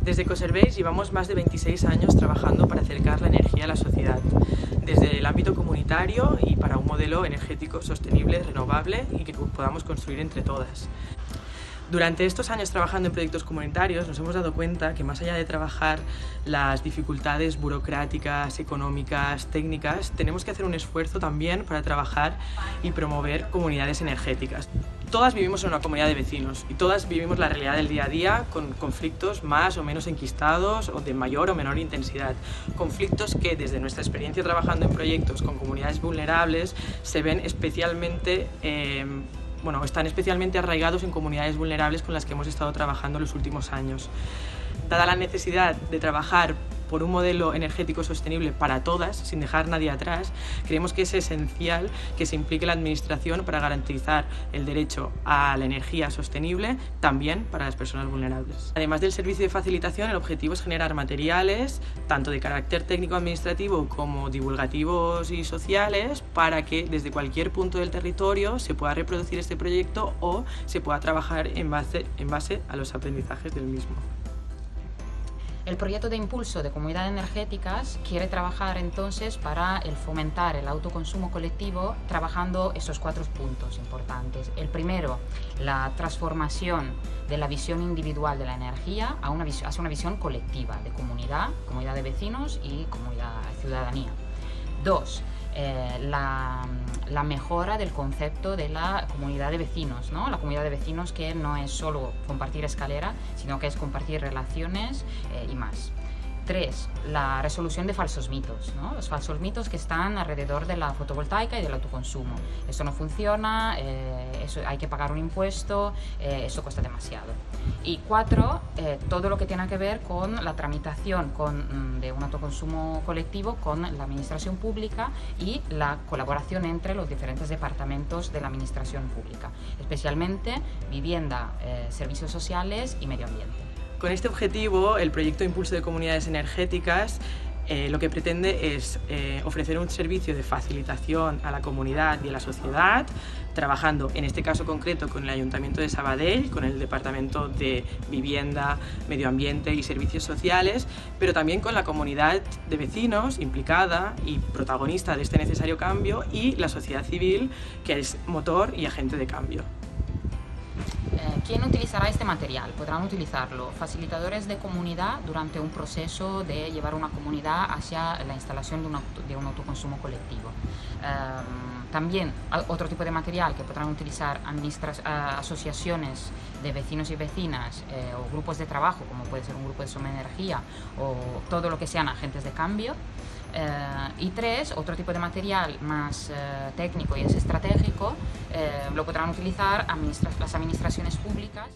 Desde Ecoserveis llevamos más de 26 años trabajando para acercar la energía a la sociedad, desde el ámbito comunitario y para un modelo energético sostenible, renovable y que podamos construir entre todas. Durante estos años trabajando en proyectos comunitarios nos hemos dado cuenta que más allá de trabajar las dificultades burocráticas, económicas, técnicas, tenemos que hacer un esfuerzo también para trabajar y promover comunidades energéticas. Todas vivimos en una comunidad de vecinos y todas vivimos la realidad del día a día con conflictos más o menos enquistados o de mayor o menor intensidad. Conflictos que desde nuestra experiencia trabajando en proyectos con comunidades vulnerables se ven especialmente están especialmente arraigados en comunidades vulnerables con las que hemos estado trabajando en los últimos años. Dada la necesidad de trabajar por un modelo energético sostenible para todas, sin dejar nadie atrás, creemos que es esencial que se implique la Administración para garantizar el derecho a la energía sostenible también para las personas vulnerables. Además del servicio de facilitación, el objetivo es generar materiales, tanto de carácter técnico-administrativo como divulgativos y sociales, para que desde cualquier punto del territorio se pueda reproducir este proyecto o se pueda trabajar en base a los aprendizajes del mismo. El proyecto de impulso de comunidades energéticas quiere trabajar entonces para fomentar el autoconsumo colectivo, trabajando esos 4 puntos importantes. El primero, la transformación de la visión individual de la energía hacia una visión colectiva de comunidad de vecinos y comunidad, ciudadanía. 2, la mejora del concepto de la comunidad de vecinos, ¿no? La comunidad de vecinos que no es solo compartir escalera, sino que es compartir relaciones y más. 3, la resolución de falsos mitos, ¿no? Los falsos mitos que están alrededor de la fotovoltaica y del autoconsumo. Eso no funciona, eso hay que pagar un impuesto, eso cuesta demasiado. Y 4, todo lo que tiene que ver con la tramitación de un autoconsumo colectivo con la administración pública y la colaboración entre los diferentes departamentos de la administración pública, especialmente vivienda, servicios sociales y medio ambiente. Con este objetivo, el proyecto Impulso de Comunidades Energéticas lo que pretende es ofrecer un servicio de facilitación a la comunidad y a la sociedad, trabajando en este caso concreto con el Ayuntamiento de Sabadell, con el Departamento de Vivienda, Medio Ambiente y Servicios Sociales, pero también con la comunidad de vecinos implicada y protagonista de este necesario cambio y la sociedad civil, que es motor y agente de cambio. ¿Quién utilizará este material? Podrán utilizarlo facilitadores de comunidad durante un proceso de llevar una comunidad hacia la instalación de un autoconsumo colectivo. También otro tipo de material que podrán utilizar asociaciones de vecinos y vecinas o grupos de trabajo, como puede ser un grupo de Soma Energía o todo lo que sean agentes de cambio. Y 3, otro tipo de material más técnico y es estratégico, lo podrán utilizar las administraciones públicas.